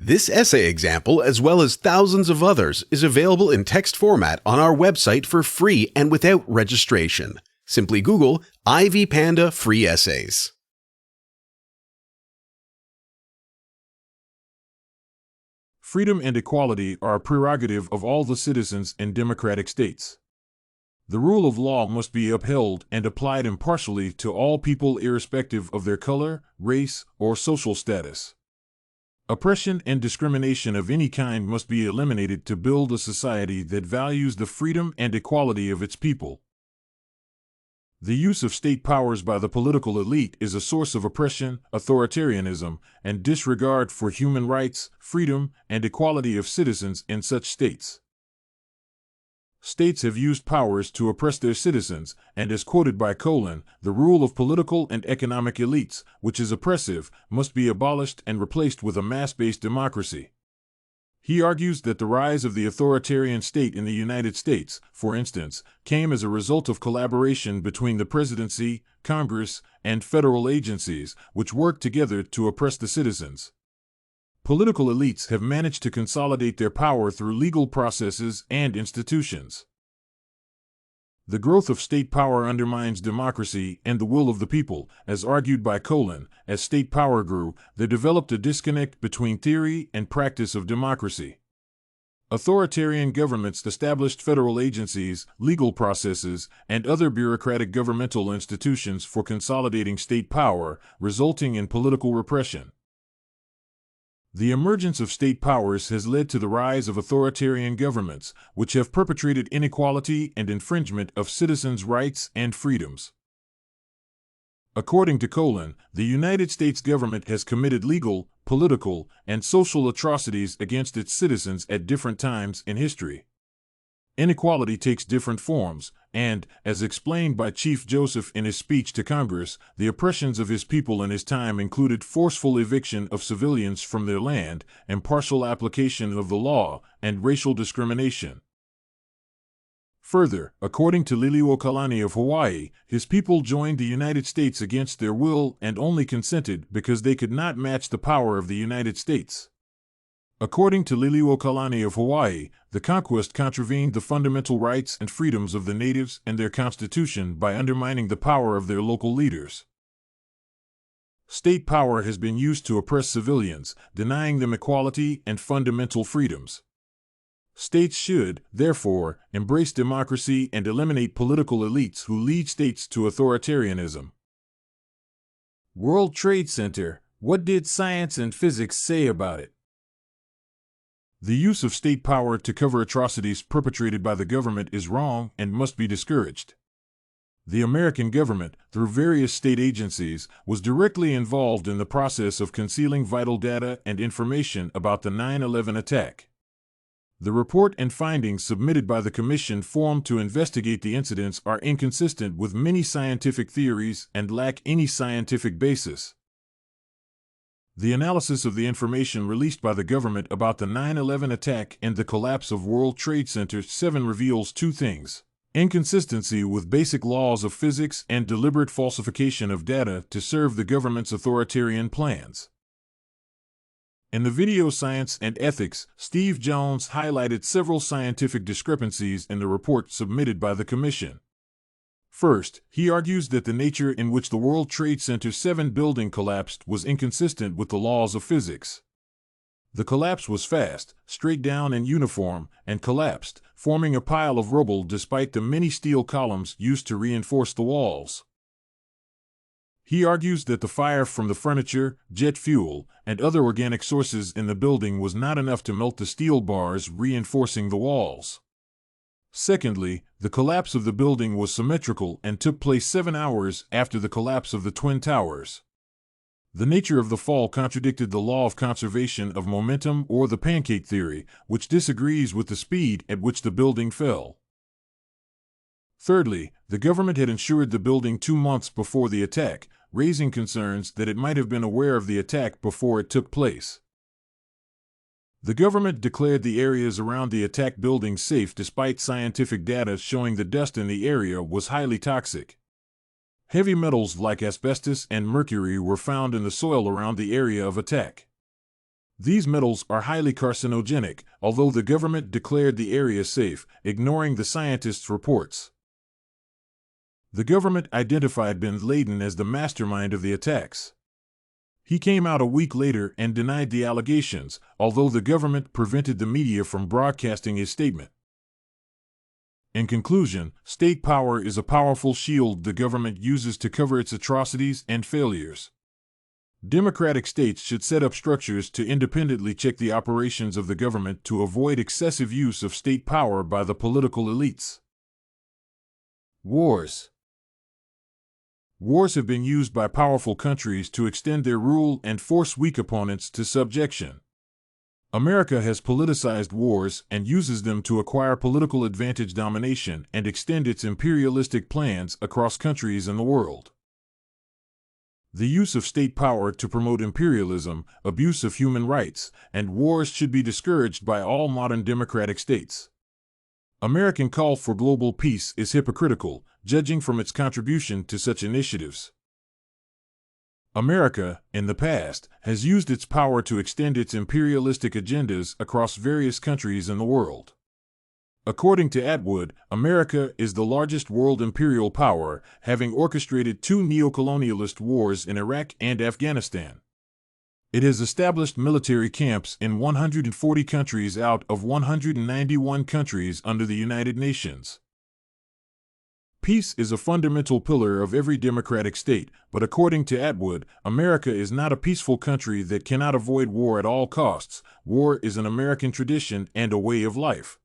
This essay example, as well as thousands of others, is available in text format on our website for free and without registration. Simply Google Ivy Panda Free Essays. Freedom and equality are a prerogative of all the citizens in democratic states. The rule of law must be upheld and applied impartially to all people irrespective of their color, race, or social status. Oppression and discrimination of any kind must be eliminated to build a society that values the freedom and equality of its people. The use of state powers by the political elite is a source of oppression, authoritarianism, and disregard for human rights, freedom, and equality of citizens in such states. States have used powers to oppress their citizens, and as quoted by Kolin, the rule of political and economic elites, which is oppressive, must be abolished and replaced with a mass-based democracy. He argues that the rise of the authoritarian state in the United States, for instance, came as a result of collaboration between the presidency, Congress, and federal agencies, which worked together to oppress the citizens. Political elites have managed to consolidate their power through legal processes and institutions. The growth of state power undermines democracy and the will of the people, as argued by Kolin. As state power grew, there developed a disconnect between theory and practice of democracy. Authoritarian governments established federal agencies, legal processes, and other bureaucratic governmental institutions for consolidating state power, resulting in political repression. The emergence of state powers has led to the rise of authoritarian governments, which have perpetrated inequality and infringement of citizens' rights and freedoms. According to Kolin, the United States government has committed legal, political, and social atrocities against its citizens at different times in history. Inequality takes different forms, and, as explained by Chief Joseph in his speech to Congress, the oppressions of his people in his time included forceful eviction of civilians from their land, impartial application of the law, and racial discrimination. Further, according to Liliuokalani of Hawaii, his people joined the United States against their will and only consented because they could not match the power of the United States. According to Liliuokalani of Hawaii, the conquest contravened the fundamental rights and freedoms of the natives and their constitution by undermining the power of their local leaders. State power has been used to oppress civilians, denying them equality and fundamental freedoms. States should, therefore, embrace democracy and eliminate political elites who lead states to authoritarianism. World Trade Center, what did science and physics say about it? The use of state power to cover atrocities perpetrated by the government is wrong and must be discouraged. The American government, through various state agencies, was directly involved in the process of concealing vital data and information about the 9/11 attack. The report and findings submitted by the commission formed to investigate the incidents are inconsistent with many scientific theories and lack any scientific basis. The analysis of the information released by the government about the 9/11 attack and the collapse of World Trade Center 7 reveals two things: inconsistency with basic laws of physics and deliberate falsification of data to serve the government's authoritarian plans. In the video Science and Ethics, Steve Jones highlighted several scientific discrepancies in the report submitted by the commission. First, he argues that the nature in which the World Trade Center 7 building collapsed was inconsistent with the laws of physics. The collapse was fast, straight down and uniform, and collapsed, forming a pile of rubble despite the many steel columns used to reinforce the walls. He argues that the fire from the furniture, jet fuel, and other organic sources in the building was not enough to melt the steel bars reinforcing the walls. Secondly, the collapse of the building was symmetrical and took place 7 hours after the collapse of the Twin Towers. The nature of the fall contradicted the law of conservation of momentum or the pancake theory, which disagrees with the speed at which the building fell. Thirdly, the government had insured the building 2 months before the attack, raising concerns that it might have been aware of the attack before it took place. The government declared the areas around the attack building safe despite scientific data showing the dust in the area was highly toxic. Heavy metals like asbestos and mercury were found in the soil around the area of attack. These metals are highly carcinogenic, although the government declared the area safe, ignoring the scientists' reports. The government identified bin Laden as the mastermind of the attacks. He came out a week later and denied the allegations, although the government prevented the media from broadcasting his statement. In conclusion, state power is a powerful shield the government uses to cover its atrocities and failures. Democratic states should set up structures to independently check the operations of the government to avoid excessive use of state power by the political elites. Wars. Wars have been used by powerful countries to extend their rule and force weak opponents to subjection. America has politicized wars and uses them to acquire political advantage, domination, and extend its imperialistic plans across countries in the world. The use of state power to promote imperialism, abuse of human rights, and wars should be discouraged by all modern democratic states. American call for global peace is hypocritical, judging from its contribution to such initiatives. America, in the past, has used its power to extend its imperialistic agendas across various countries in the world. According to Atwood, America is the largest world imperial power, having orchestrated 2 neocolonialist wars in Iraq and Afghanistan. It has established military camps in 140 countries out of 191 countries under the United Nations. Peace is a fundamental pillar of every democratic state, but according to Atwood, America is not a peaceful country that cannot avoid war at all costs. War is an American tradition and a way of life.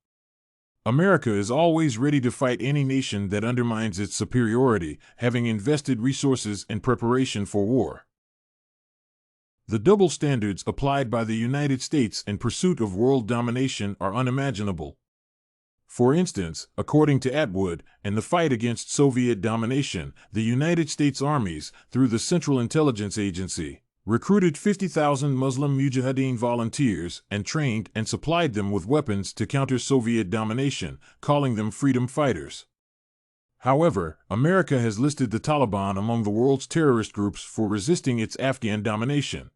America is always ready to fight any nation that undermines its superiority, having invested resources in preparation for war. The double standards applied by the United States in pursuit of world domination are unimaginable. For instance, according to Atwood, in the fight against Soviet domination, the United States armies, through the Central Intelligence Agency, recruited 50,000 Muslim Mujahideen volunteers and trained and supplied them with weapons to counter Soviet domination, calling them freedom fighters. However, America has listed the Taliban among the world's terrorist groups for resisting its Afghan domination.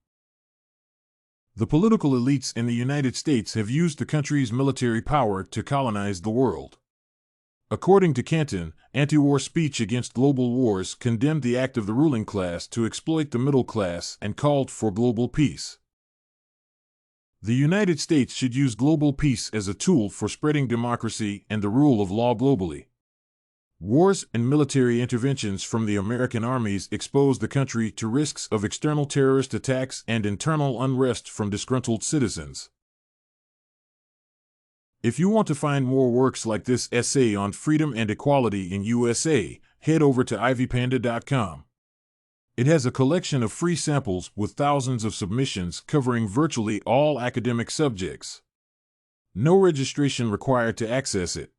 The political elites in the United States have used the country's military power to colonize the world. According to Canton, anti-war speech against global wars condemned the act of the ruling class to exploit the middle class and called for global peace. The United States should use global peace as a tool for spreading democracy and the rule of law globally. Wars and military interventions from the American armies expose the country to risks of external terrorist attacks and internal unrest from disgruntled citizens. If you want to find more works like this essay on freedom and equality in USA, head over to ivypanda.com. It has a collection of free samples with thousands of submissions covering virtually all academic subjects. No registration required to access it.